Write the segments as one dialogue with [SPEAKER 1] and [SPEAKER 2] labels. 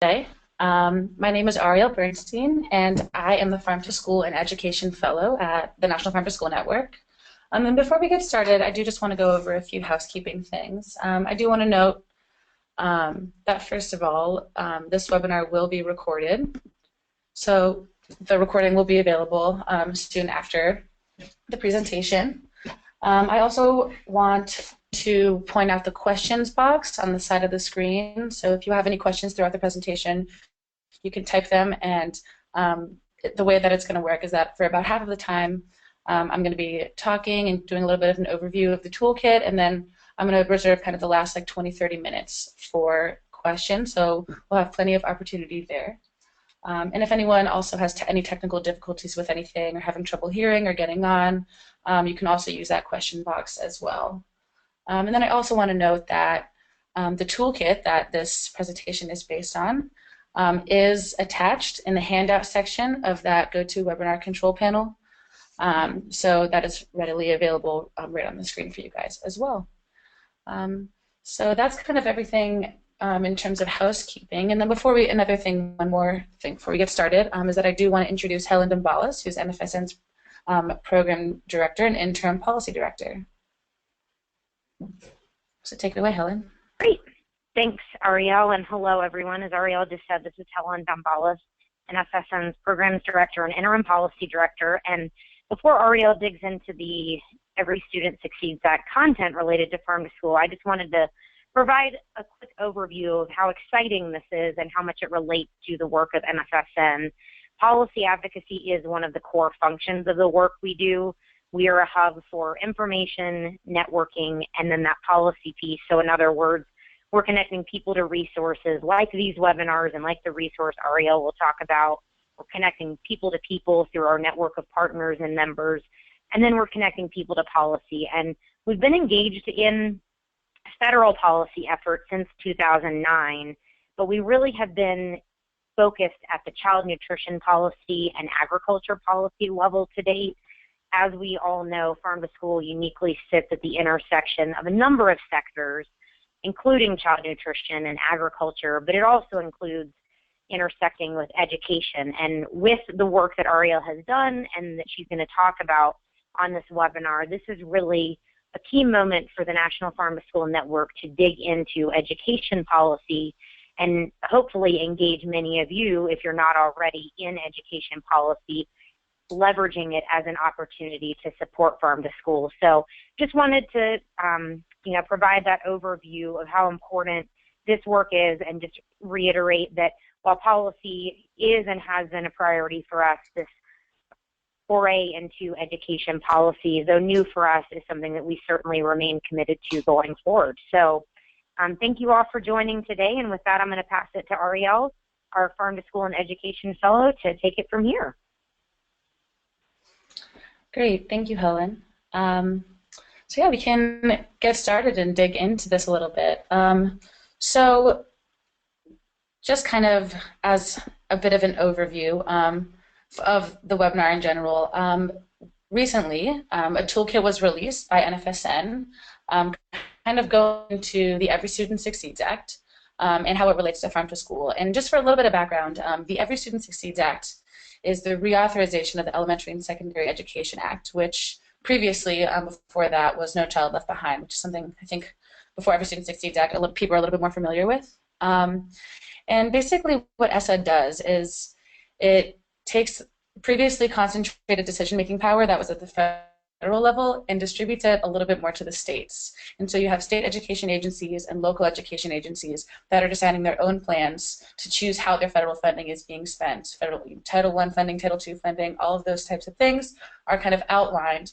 [SPEAKER 1] today. My name is Ariel Bernstein, and I am the Farm to School and Education Fellow at the National Farm to School Network. And before we get started, I do just want to go over a few housekeeping things. I do want to note that first of all, this webinar will be recorded. So the recording will be available soon after the presentation. I also want to point out the questions box on the side of the screen. So if you have any questions throughout the presentation, you can type them, and the way that it's going to work is that for about half of the time, I'm going to be talking and doing a little bit of an overview of the toolkit, and then I'm going to reserve kind of the last like 20-30 minutes for questions, so we'll have plenty of opportunity there. And if anyone also has any technical difficulties with anything or having trouble hearing or getting on, you can also use that question box as well. And then I also want to note that the toolkit that this presentation is based on is attached in the handout section of that GoToWebinar control panel. So that is readily available right on the screen for you guys as well. So that's kind of everything in terms of housekeeping. And then one more thing before we get started is that I do want to introduce Helen Dombalis, who's NFSN's Program Director and Interim Policy Director. So take it away, Helen.
[SPEAKER 2] Great. Thanks, Ariel, and hello, everyone. As Ariel just said, this is Helen Dombalis, NFSN's Programs Director and Interim Policy Director. And before Ariel digs into the Every Student Succeeds Act content related to Farm to School, I just wanted to provide a quick overview of how exciting this is and how much it relates to the work of NFSN. Policy advocacy is one of the core functions of the work we do. We are a hub for information, networking, and then that policy piece. So in other words, we're connecting people to resources like these webinars and like the resource Ariel will talk about. We're connecting people to people through our network of partners and members. And then we're connecting people to policy. And we've been engaged in federal policy efforts since 2009, but we really have been focused at the child nutrition policy and agriculture policy level to date. As we all know, Farm to School uniquely sits at the intersection of a number of sectors, including child nutrition and agriculture, but it also includes intersecting with education. And with the work that Ariel has done and that she's going to talk about on this webinar, this is really a key moment for the National Farm to School Network to dig into education policy and hopefully engage many of you, if you're not already in education policy, leveraging it as an opportunity to support Farm to School. So just wanted to provide that overview of how important this work is, and just reiterate that while policy is and has been a priority for us, this foray into education policy, though new for us, is something that we certainly remain committed to going forward. So thank you all for joining today, and with that, I'm going to pass it to Ariel, our Farm to School and Education Fellow, to take it from here.
[SPEAKER 1] Great, thank you, Helen. So yeah, we can get started and dig into this a little bit. So just kind of as a bit of an overview of the webinar in general, recently a toolkit was released by NFSN kind of going to the Every Student Succeeds Act and how it relates to Farm to School. And just for a little bit of background, the Every Student Succeeds Act is the reauthorization of the Elementary and Secondary Education Act, which previously, before that, was No Child Left Behind, which is something I think before Every Student Succeeds Act people are a little bit more familiar with. And basically what ESSA does is it takes previously concentrated decision-making power that was at the federal level and distributes it a little bit more to the states. And so you have state education agencies and local education agencies that are deciding their own plans to choose how their federal funding is being spent. Federal Title I funding, Title II funding, all of those types of things are kind of outlined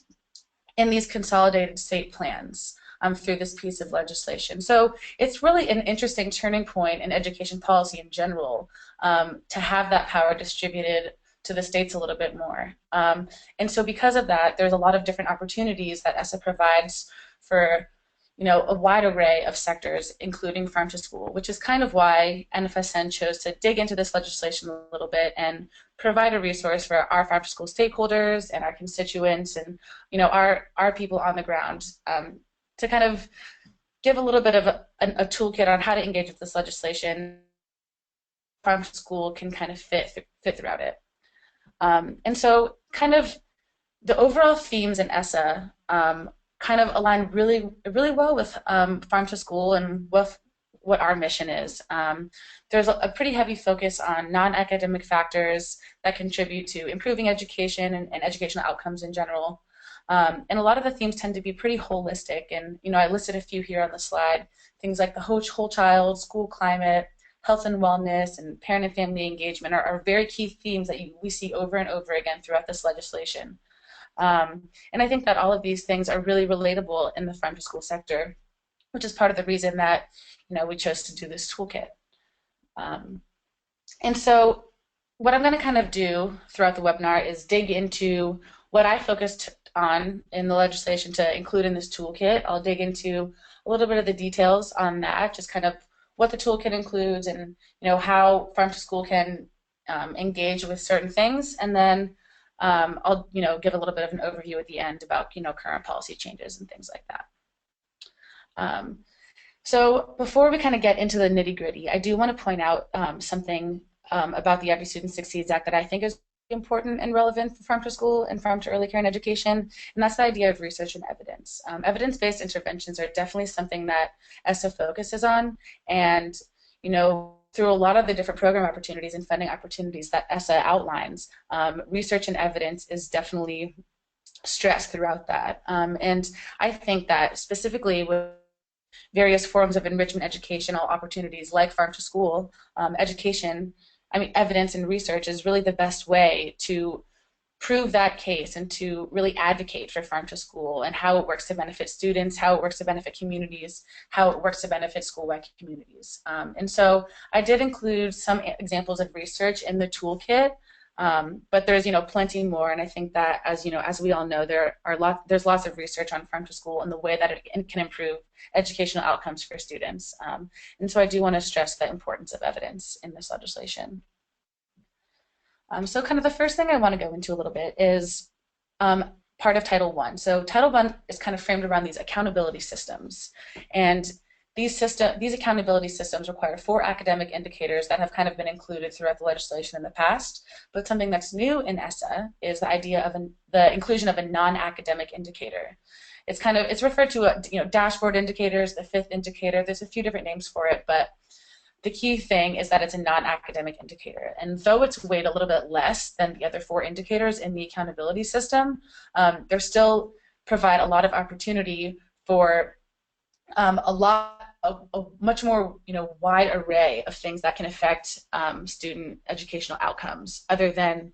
[SPEAKER 1] in these consolidated state plans through this piece of legislation. So it's really an interesting turning point in education policy in general to have that power distributed to the states a little bit more. And so because of that, there's a lot of different opportunities that ESSA provides for a wide array of sectors, including Farm to School, which is kind of why NFSN chose to dig into this legislation a little bit and provide a resource for our Farm to School stakeholders and our constituents and our people on the ground to kind of give a little bit of a toolkit on how to engage with this legislation farm to school can kind of fit throughout it. And so kind of the overall themes in ESSA kind of align really well with farm to school and with what our mission is. There's a pretty heavy focus on non-academic factors that contribute to improving education and educational outcomes in general. And a lot of the themes tend to be pretty holistic. And I listed a few here on the slide. Things like the whole child, school climate, health and wellness, and parent and family engagement are very key themes that we see over and over again throughout this legislation. And I think that all of these things are really relatable in the farm to school sector, which is part of the reason that we chose to do this toolkit. And so what I'm going to kind of do throughout the webinar is dig into what I focused on in the legislation to include in this toolkit. I'll dig into a little bit of the details on that, just kind of what the toolkit includes and how farm to school can engage with certain things, and then I'll give a little bit of an overview at the end about current policy changes and things like that. So before we kind of get into the nitty-gritty, I do want to point out something about the Every Student Succeeds Act that I think is important and relevant for farm to school and farm to early care and education, and that's the idea of research and evidence. Evidence-based interventions are definitely something that ESSA focuses on, and through a lot of the different program opportunities and funding opportunities that ESSA outlines, research and evidence is definitely stressed throughout that. And I think that specifically with various forms of enrichment educational opportunities like farm to school evidence and research is really the best way to prove that case and to really advocate for farm to school and how it works to benefit students, how it works to benefit communities, how it works to benefit school-wide communities. And so I did include some examples of research in the toolkit, but there's plenty more, and I think that as we all know, there's lots of research on farm to school and the way that it can improve educational outcomes for students. And so I do want to stress the importance of evidence in this legislation. So kind of the first thing I want to go into a little bit is part of Title I. So Title I is kind of framed around these accountability systems, and these accountability systems require 4 academic indicators that have kind of been included throughout the legislation in the past. But something that's new in ESSA is the idea of the inclusion of a non-academic indicator. It's referred to dashboard indicators, the 5th indicator. There's a few different names for it, but the key thing is that it's a non-academic indicator. And though it's weighed a little bit less than the other 4 indicators in the accountability system, they still provide a lot of opportunity for a much more wide array of things that can affect student educational outcomes other than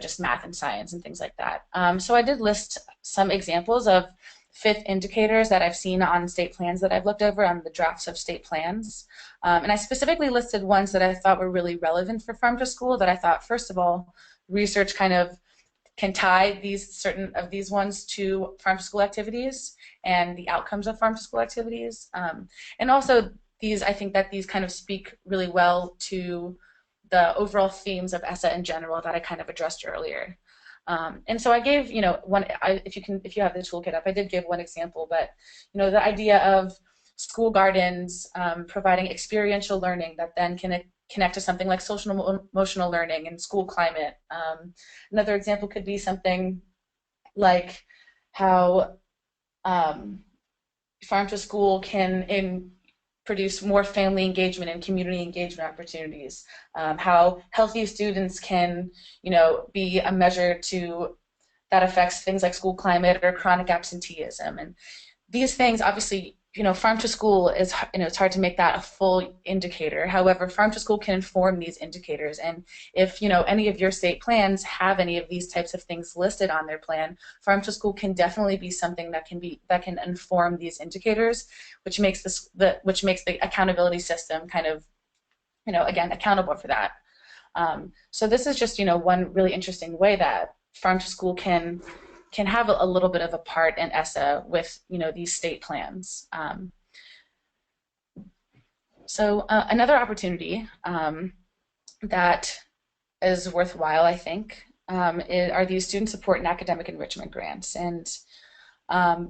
[SPEAKER 1] just math and science and things like that. So I did list some examples of 5th indicators that I've seen on state plans that I've looked over on the drafts of state plans. And I specifically listed ones that I thought were really relevant for farm to school, that I thought, first of all, research kind of can tie certain of these ones to farm to school activities and the outcomes of farm to school activities. And also I think that these kind of speak really well to the overall themes of ESSA in general that I kind of addressed earlier. And so I gave, if you have the toolkit up, I did give one example, but the idea of school gardens providing experiential learning that then can connect to something like social emotional learning and school climate. Another example could be something like how farm to school can produce more family engagement and community engagement opportunities. How healthy students can, be a measure that affects things like school climate or chronic absenteeism. And these things, obviously, farm to school is, it's hard to make that a full indicator. However, farm to school can inform these indicators. And if, any of your state plans have any of these types of things listed on their plan, farm to school can definitely be something that can inform these indicators, which makes the accountability system kind of, again, accountable for that. So this is just, one really interesting way that farm to school can have a little bit of a part in ESSA with these state plans. So another opportunity that is worthwhile, I think, are these student support and academic enrichment grants. And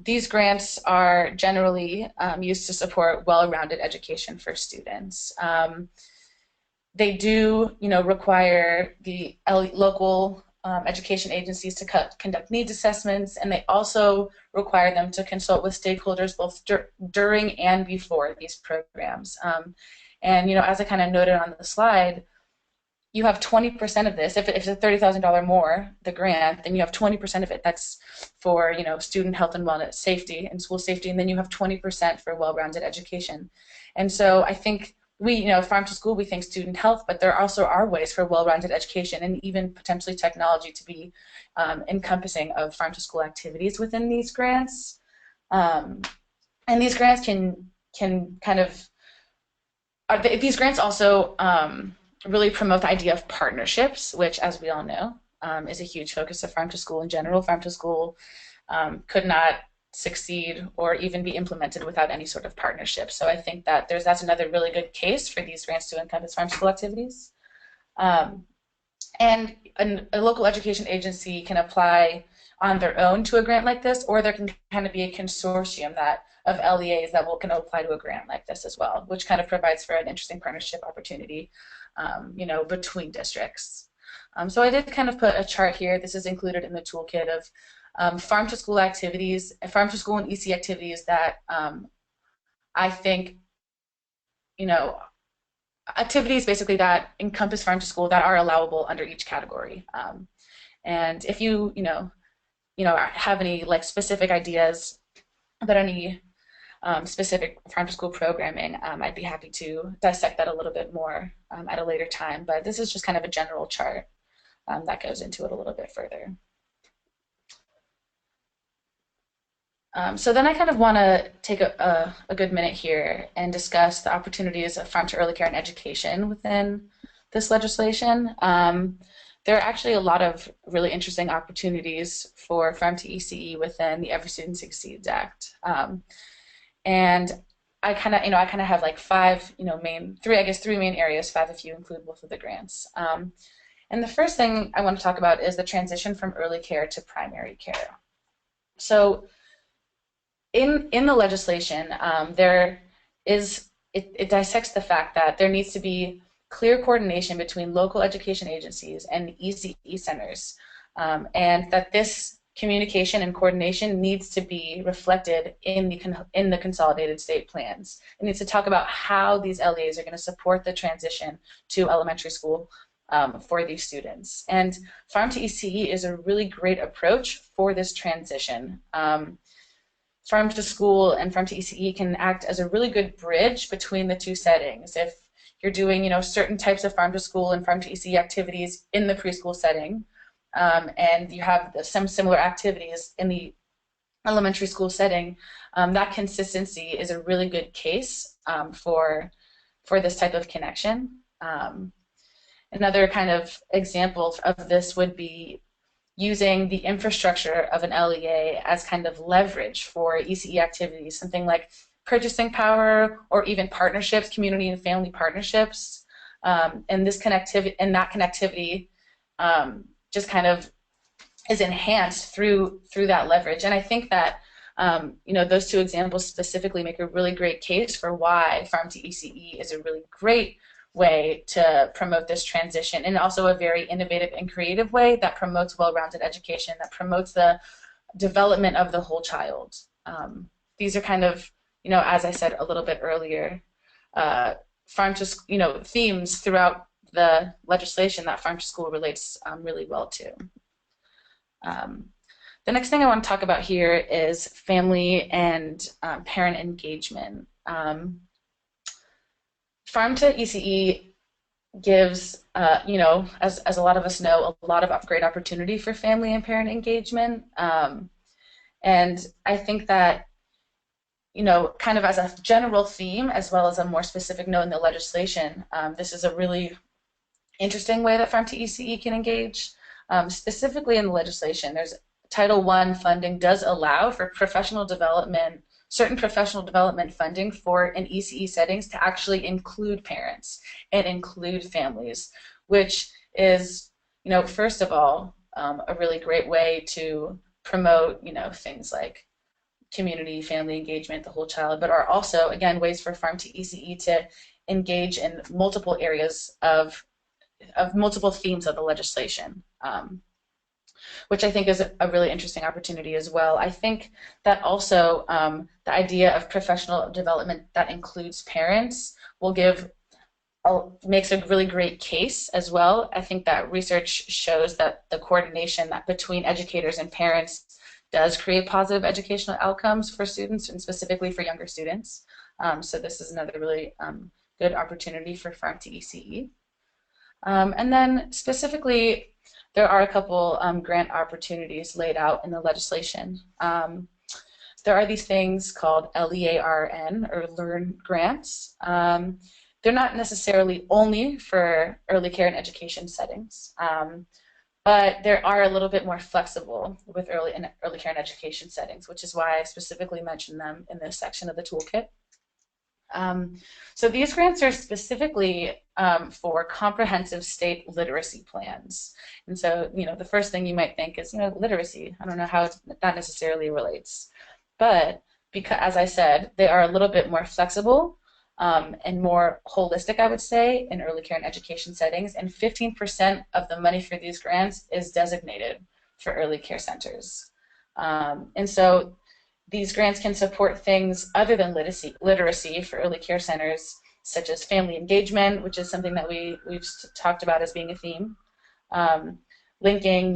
[SPEAKER 1] these grants are generally used to support well-rounded education for students. they do, require the local education agencies to conduct needs assessments, and they also require them to consult with stakeholders both during and before these programs. And as I kind of noted on the slide, you have 20% of this. If it's a $30,000 more, the grant, then you have 20% of it that's for student health and wellness, safety and school safety, and then you have 20% for well-rounded education. And so I think we, farm to school, we think student health, but there also are ways for well-rounded education and even potentially technology to be encompassing of farm to school activities within these grants. And these grants can kind of these grants also really promote the idea of partnerships, which, as we all know, is a huge focus of farm to school in general. Farm to school could not succeed or even be implemented without any sort of partnership. So I think that that's another really good case for these grants to encompass farm to school activities. And a local education agency can apply on their own to a grant like this, or there can kind of be a consortium of LEAs that can apply to a grant like this as well, which kind of provides for an interesting partnership opportunity, between districts. So I did kind of put a chart here. This is included in the toolkit of farm to school activities, farm to school and EC activities that I think, activities basically that encompass farm to school that are allowable under each category. And if you have any specific ideas about any specific farm to school programming, I'd be happy to dissect that a little bit more at a later time. But this is just kind of a general chart that goes into it a little bit further. So then I kind of want to take a good minute here and discuss the opportunities of farm to early care and education within this legislation. There are actually a lot of really interesting opportunities for farm to ECE within the Every Student Succeeds Act. And I kind of have like three main areas, five if you include both of the grants. And the first thing I want to talk about is the transition from early care to primary care. So in the legislation, it dissects the fact that there needs to be clear coordination between local education agencies and ECE centers, and that this communication and coordination needs to be reflected in the consolidated state plans. It needs to talk about how these LEAs are going to support the transition to elementary school for these students. And Farm to ECE is a really great approach for this transition. Farm to school and Farm to ECE can act as a really good bridge between the two settings. If you're doing, certain types of farm to school and farm to ECE activities in the preschool setting, and you have some similar activities in the elementary school setting, that consistency is a really good case for this type of connection. Another kind of example of this would be using the infrastructure of an LEA as kind of leverage for ECE activities, something like purchasing power or even partnerships, community and family partnerships, and that connectivity just kind of is enhanced through that leverage. And I think that those two examples specifically make a really great case for why Farm to ECE is a really great way to promote this transition, and also a very innovative and creative way that promotes well-rounded education, that promotes the development of the whole child. These are kind of, as I said a little bit earlier, farm to, themes throughout the legislation that farm to school relates really well to. The next thing I want to talk about here is family and parent engagement. Farm to ECE gives, as a lot of us know, a lot of great opportunity for family and parent engagement. And I think that, kind of as a general theme, as well as a more specific note in the legislation, this is a really interesting way that Farm to ECE can engage. Specifically in the legislation, there's Title I funding does allow for certain professional development funding for in ECE settings to actually include parents and include families, which is, first of all, a really great way to promote, things like community, family engagement, the whole child, but are also, again, ways for Farm to ECE to engage in multiple areas of multiple themes of the legislation, which I think is a really interesting opportunity as well. I think that also the idea of professional development that includes parents will makes a really great case as well. I think that research shows that the coordination that between educators and parents does create positive educational outcomes for students, and specifically for younger students. So this is another really good opportunity for Farm to ECE. And then specifically, there are a couple grant opportunities laid out in the legislation. There are these things called LEARN, or Learn Grants. They're not necessarily only for early care and education settings, but they are a little bit more flexible with early care and education settings, which is why I specifically mentioned them in this section of the toolkit. So these grants are specifically for comprehensive state literacy plans. And so, the first thing you might think is, literacy. I don't know how that necessarily relates. But because, as I said, they are a little bit more flexible and more holistic, I would say, in early care and education settings. And 15% of the money for these grants is designated for early care centers. And so these grants can support things other than literacy for early care centers, such as family engagement, which is something that we've talked about as being a theme. Linking,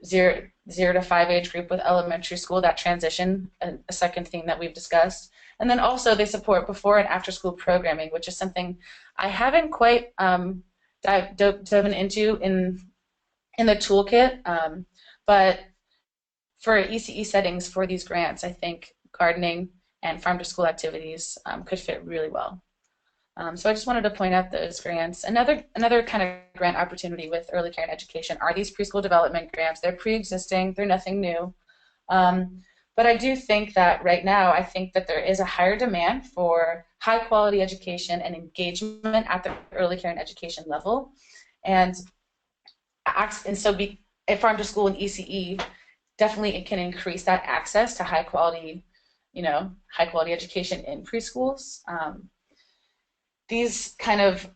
[SPEAKER 1] 0 to 5 age group with elementary school, that transition, a second theme that we've discussed. And then also they support before and after school programming, which is something I haven't quite dove into in the toolkit, but for ECE settings for these grants, I think gardening and farm to school activities could fit really well. So I just wanted to point out those grants. Another kind of grant opportunity with early care and education are these preschool development grants. They're pre-existing, they're nothing new. But I do think that right now, I think that there is a higher demand for high quality education and engagement at the early care and education level. And so at farm to school and ECE, definitely it can increase that access to high quality education in preschools. These kind of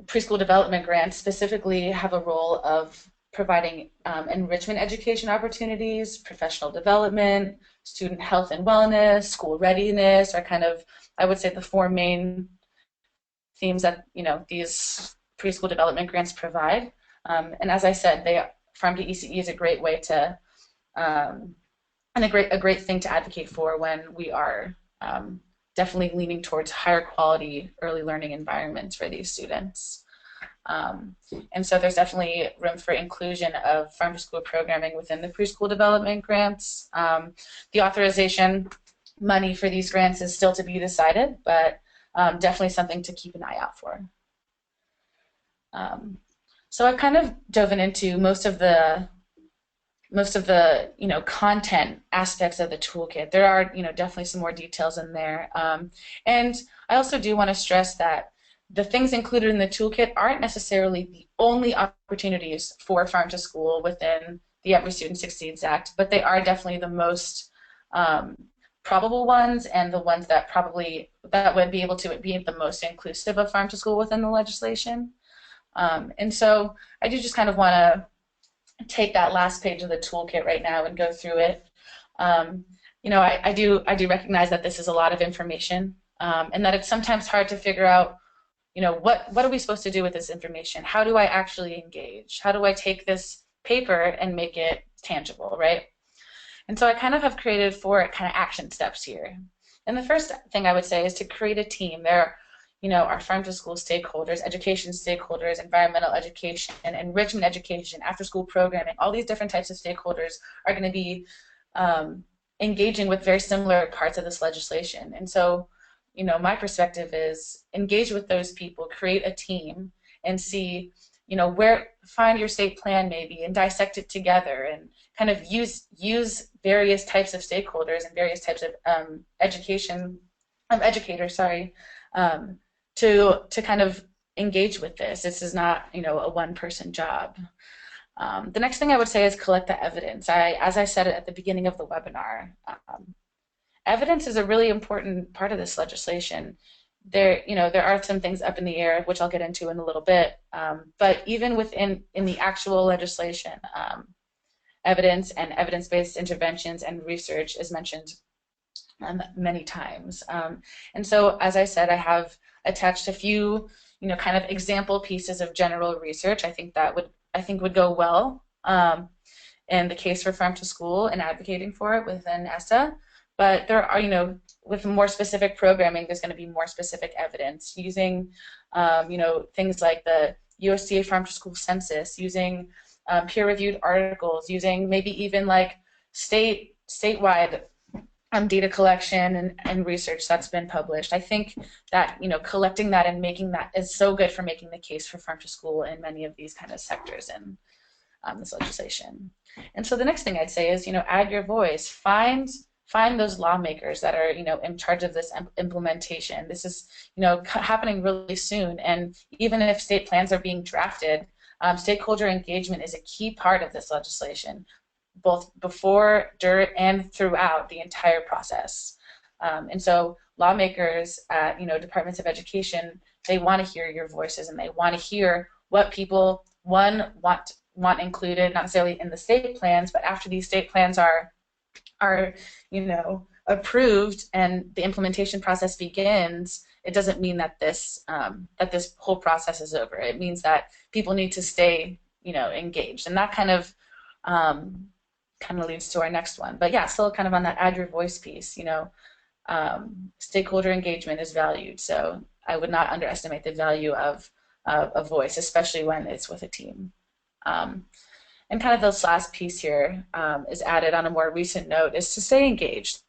[SPEAKER 1] preschool development grants specifically have a role of providing enrichment education opportunities, professional development, student health and wellness, school readiness are kind of, I would say, the four main themes that these preschool development grants provide. And as I said, Farm to ECE is a great way to and a great thing to advocate for when we are definitely leaning towards higher quality early learning environments for these students. And so there's definitely room for inclusion of farm to school programming within the preschool development grants. The authorization money for these grants is still to be decided, but definitely something to keep an eye out for. So I've kind of dove into most of the content aspects of the toolkit. There are definitely some more details in there, and I also do want to stress that the things included in the toolkit aren't necessarily the only opportunities for farm to school within the Every Student Succeeds Act, but they are definitely the most probable ones and the ones that would be able to be the most inclusive of farm to school within the legislation. And so I do just kind of want to take that last page of the toolkit right now and go through it. I do recognize that this is a lot of information, and that it's sometimes hard to figure out, what are we supposed to do with this information? How do I actually engage? How do I take this paper and make it tangible, right? And so I kind of have created 4 kind of action steps here. And the first thing I would say is to create a team. There our farm to school stakeholders, education stakeholders, environmental education, enrichment education, after school programming, all these different types of stakeholders are going to be engaging with very similar parts of this legislation. And so, my perspective is engage with those people, create a team, and see, find your state plan maybe and dissect it together and kind of use various types of stakeholders and various types of educators, to kind of engage with this. This is not, a one-person job. The next thing I would say is collect the evidence. As I said at the beginning of the webinar, evidence is a really important part of this legislation. there are some things up in the air, which I'll get into in a little bit. But even in the actual legislation, evidence and evidence-based interventions and research is mentioned many times. And so, as I said, I have attached a few, kind of example pieces of general research. I think would go well in the case for farm to school and advocating for it within ESSA. But there are, with more specific programming, there's going to be more specific evidence using, things like the USDA Farm to School Census, using peer-reviewed articles, using maybe even like statewide data collection and research that's been published. I think that collecting that and making that is so good for making the case for farm to school in many of these kind of sectors in this legislation. And so the next thing I'd say is add your voice. Find those lawmakers that are in charge of this implementation. This is happening really soon, and even if state plans are being drafted, stakeholder engagement is a key part of this legislation, both before, during, and throughout the entire process. And so lawmakers at departments of education, they want to hear your voices, and they want to hear what people want included, not necessarily in the state plans, but after these state plans are approved and the implementation process begins. It doesn't mean that this whole process is over. It means that people need to stay engaged, and that kind of leads to our next one. But yeah, still kind of on that add your voice piece. Stakeholder engagement is valued, so I would not underestimate the value of a voice, especially when it's with a team. And kind of this last piece here is added on a more recent note, is to stay engaged.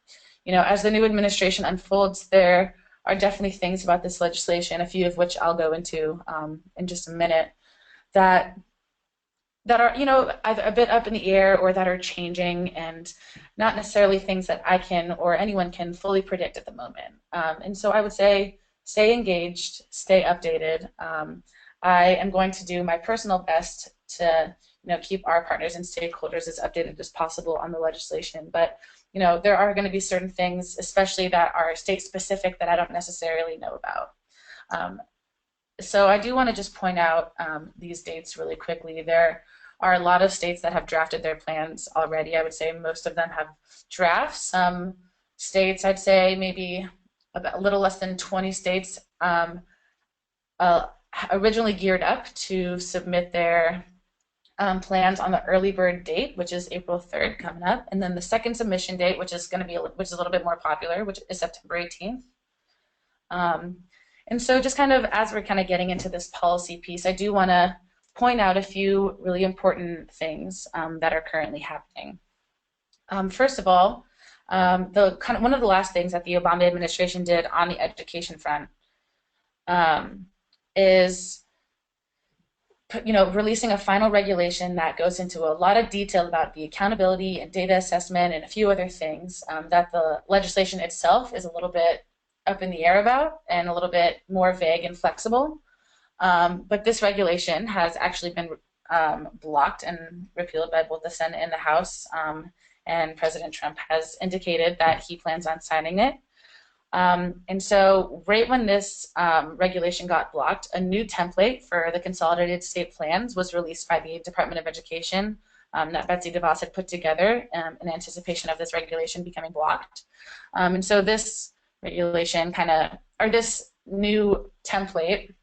[SPEAKER 1] As the new administration unfolds, there are definitely things about this legislation, a few of which I'll go into in just a minute, that are either a bit up in the air or that are changing, and not necessarily things that I can or anyone can fully predict at the moment. And so I would say stay engaged, stay updated. I am going to do my personal best to keep our partners and stakeholders as updated as possible on the legislation. But there are going to be certain things, especially that are state specific, that I don't necessarily know about. So I do want to just point out these dates really quickly. There are a lot of states that have drafted their plans already. I would say most of them have drafts. Some states, I'd say maybe a little less than 20 states originally geared up to submit their plans on the early bird date, which is April 3rd coming up, and then the second submission date, which is a little bit more popular, which is September 18th. And so just kind of as we're kind of getting into this policy piece, I do want to point out a few really important things that are currently happening. First of all, one of the last things that the Obama administration did on the education front is releasing a final regulation that goes into a lot of detail about the accountability and data assessment and a few other things that the legislation itself is a little bit up in the air about and a little bit more vague and flexible. But this regulation has actually been blocked and repealed by both the Senate and the House, and President Trump has indicated that he plans on signing it. And so right when this regulation got blocked, a new template for the consolidated state plans was released by the Department of Education that Betsy DeVos had put together in anticipation of this regulation becoming blocked. And so this regulation this new template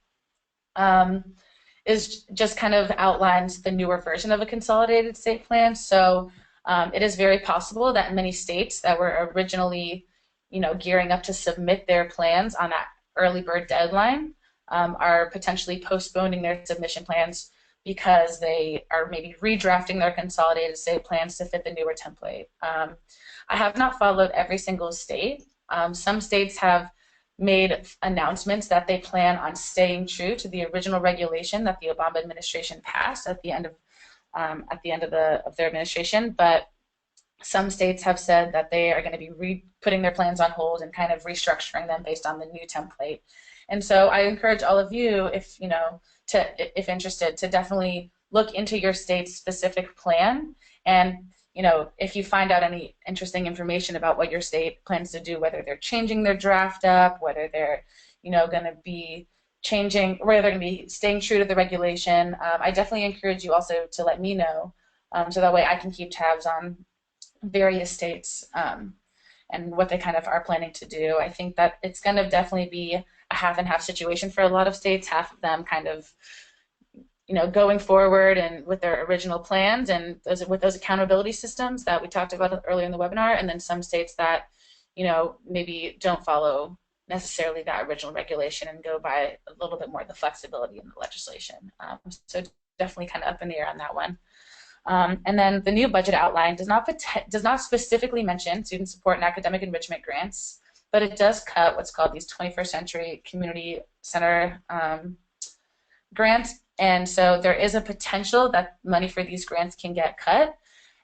[SPEAKER 1] is just kind of outlines the newer version of a consolidated state plan. So it is very possible that many states that were originally gearing up to submit their plans on that early bird deadline are potentially postponing their submission plans because they are maybe redrafting their consolidated state plans to fit the newer template. I have not followed every single state. Some states have made announcements that they plan on staying true to the original regulation that the Obama administration passed at the end of their administration, but some states have said that they are going to be putting their plans on hold and kind of restructuring them based on the new template. And so I encourage all of you, if interested, to definitely look into your state's specific plan. And if you find out any interesting information about what your state plans to do, whether they're changing their draft up, whether they're going to be changing, whether they're going to be staying true to the regulation. I definitely encourage you also to let me know, so that way I can keep tabs on various states and what they kind of are planning to do. I think that it's going to definitely be a half and half situation for a lot of states, half of them kind of going forward and with their original plans and with those accountability systems that we talked about earlier in the webinar, and then some states that, maybe don't follow necessarily that original regulation and go by a little bit more of the flexibility in the legislation. So definitely kind of up in the air on that one. And then the new budget outline does not specifically mention student support and academic enrichment grants, but it does cut what's called these 21st century community center grants. And so there is a potential that money for these grants can get cut.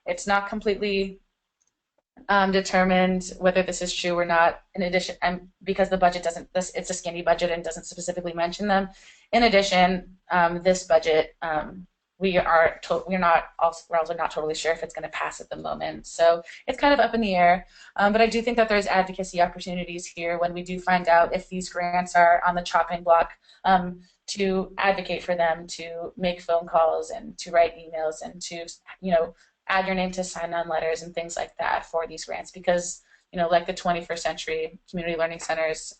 [SPEAKER 1] It's not completely determined whether this is true or not. In addition, because the budget doesn't, it's a skinny budget and doesn't specifically mention them. In addition, this budget, we're also not totally sure if it's going to pass at the moment. So it's kind of up in the air. But I do think that there's advocacy opportunities here when we do find out if these grants are on the chopping block, to advocate for them, to make phone calls and to write emails and to, add your name to sign-on letters and things like that for these grants, because, like the 21st century community learning centers,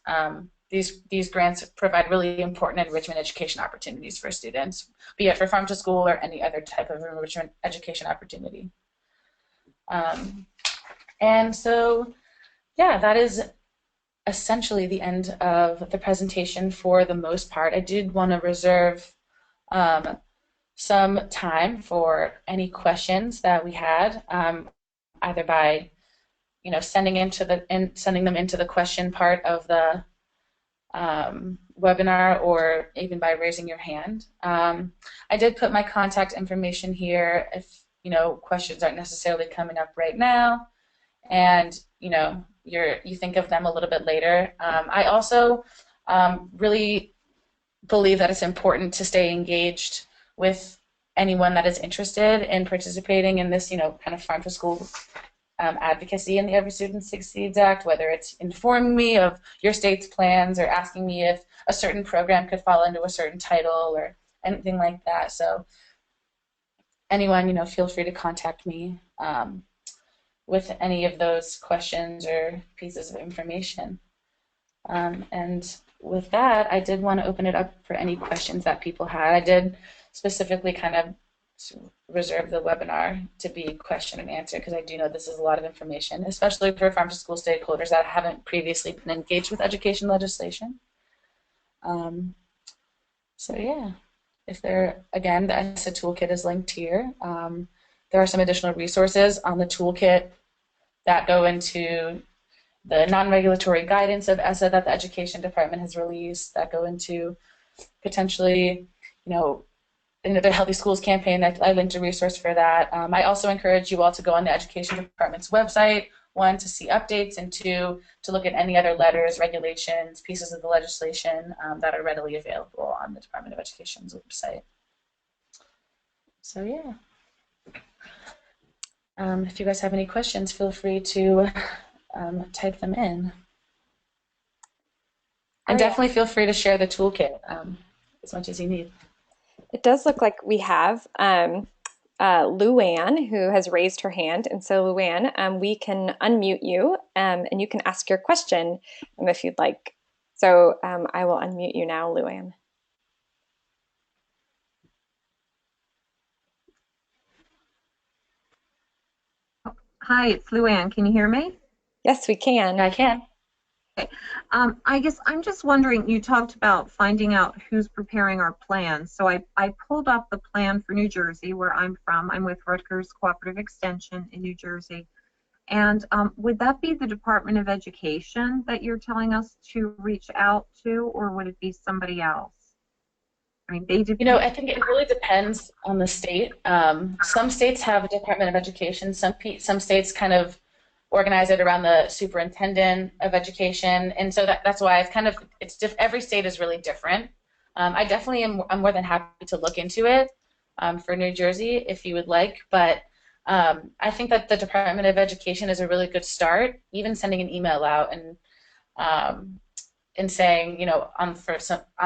[SPEAKER 1] these grants provide really important enrichment education opportunities for students, be it for farm to school or any other type of enrichment education opportunity. And so, yeah, that is essentially the end of the presentation for the most part. I did want to reserve some time for any questions that we had, either by sending them into the question part of the webinar, or even by raising your hand. I did put my contact information here if questions aren't necessarily coming up right now, and you think of them a little bit later. I also really believe that it's important to stay engaged with anyone that is interested in participating in this, kind of farm to school advocacy in the Every Student Succeeds Act, whether it's informing me of your state's plans or asking me if a certain program could fall into a certain title or anything like that. So anyone, feel free to contact me with any of those questions or pieces of information. And with that, I did want to open it up for any questions that people had. I did specifically kind of reserve the webinar to be question and answer, because I do know this is a lot of information, especially for farm to school stakeholders that haven't previously been engaged with education legislation. So yeah, again, the isESSA toolkit is linked here. There are some additional resources on the toolkit that go into the non-regulatory guidance of ESSA that the Education Department has released, that go into potentially, in the Healthy Schools campaign. I linked a resource for that. I also encourage you all to go on the Education Department's website, one, to see updates, and two, to look at any other letters, regulations, pieces of the legislation that are readily available on the Department of Education's website. So yeah. If you guys have any questions, feel free to type them in. And definitely feel free to share the toolkit as much as you need.
[SPEAKER 3] It does look like we have Luann, who has raised her hand. And so Luann, we can unmute you and you can ask your question if you'd like. So I will unmute you now, Luann.
[SPEAKER 4] Hi, it's Luann. Can you hear me?
[SPEAKER 3] Yes, we can.
[SPEAKER 1] I can.
[SPEAKER 4] Okay. I guess I'm just wondering, you talked about finding out who's preparing our plans. So I pulled up the plan for New Jersey, where I'm from. I'm with Rutgers Cooperative Extension in New Jersey. And would that be the Department of Education that you're telling us to reach out to, or would it be somebody else? I mean, they depend.
[SPEAKER 1] I think it really depends on the state. Some states have a Department of Education. Some states kind of organize it around the superintendent of education, and so that's why every state is really different. I definitely I'm more than happy to look into it for New Jersey if you would like, but I think that the Department of Education is a really good start. Even sending an email out and in saying, on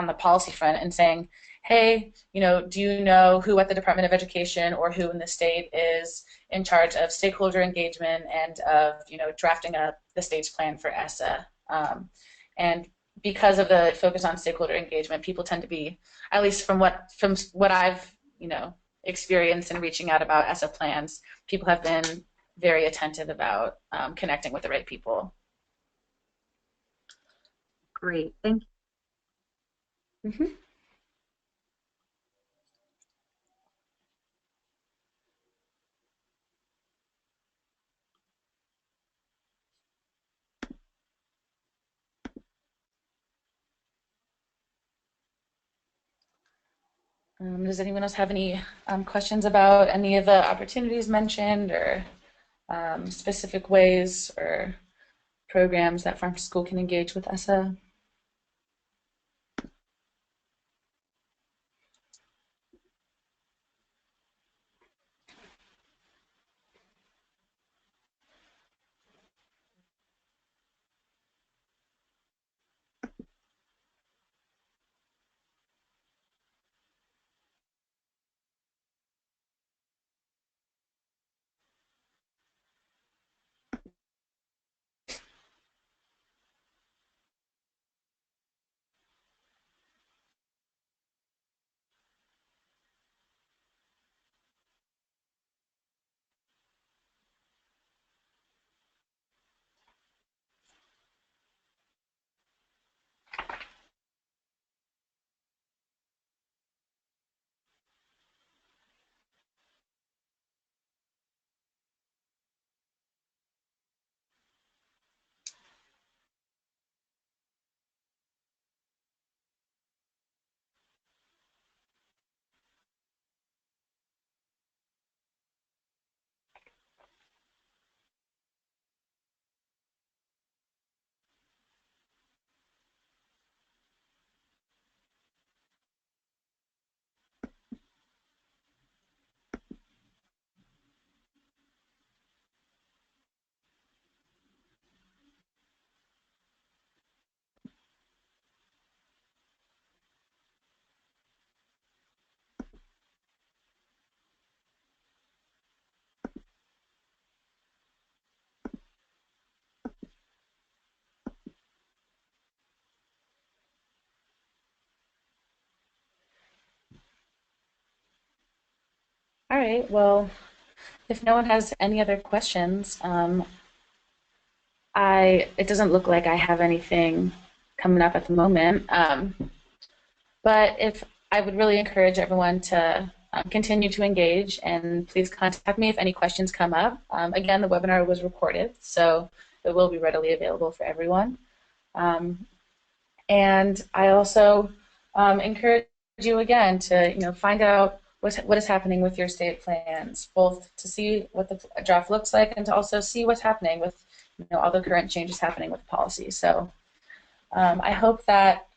[SPEAKER 1] the policy front and saying, hey, do you know who at the Department of Education or who in the state is in charge of stakeholder engagement and of, drafting up the state's plan for ESSA? And because of the focus on stakeholder engagement, people tend to be, at least from what I've, experienced in reaching out about ESSA plans, people have been very attentive about connecting with the right people.
[SPEAKER 4] Great, thank you.
[SPEAKER 1] Mm-hmm. Does anyone else have any questions about any of the opportunities mentioned, or specific ways or programs that farm to school can engage with ESSA? All right, well, if no one has any other questions, it doesn't look like I have anything coming up at the moment. But if I would really encourage everyone to continue to engage, and please contact me if any questions come up. Again, the webinar was recorded, so it will be readily available for everyone. And I also encourage you again to find out what is happening with your state plans, both to see what the draft looks like and to also see what's happening with all the current changes happening with policy. So I hope that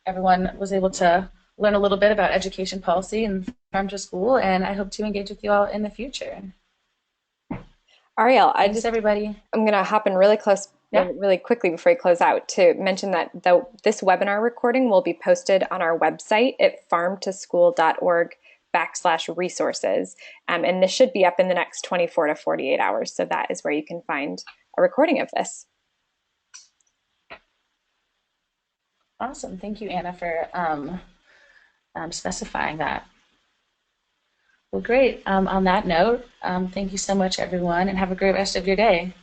[SPEAKER 1] everyone was able to learn a little bit about education policy and farm to school, and I hope to engage with you all in the future.
[SPEAKER 3] Ariel,
[SPEAKER 1] Thanks, everybody.
[SPEAKER 3] I'm going to hop in really close, really quickly before we close out to mention that this webinar recording will be posted on our website at farmtoschool.org/resources. And this should be up in the next 24 to 48 hours. So that is where you can find a recording of this.
[SPEAKER 1] Awesome. Thank you, Anna, for specifying that. Well, great. On that note, thank you so much, everyone, and have a great rest of your day.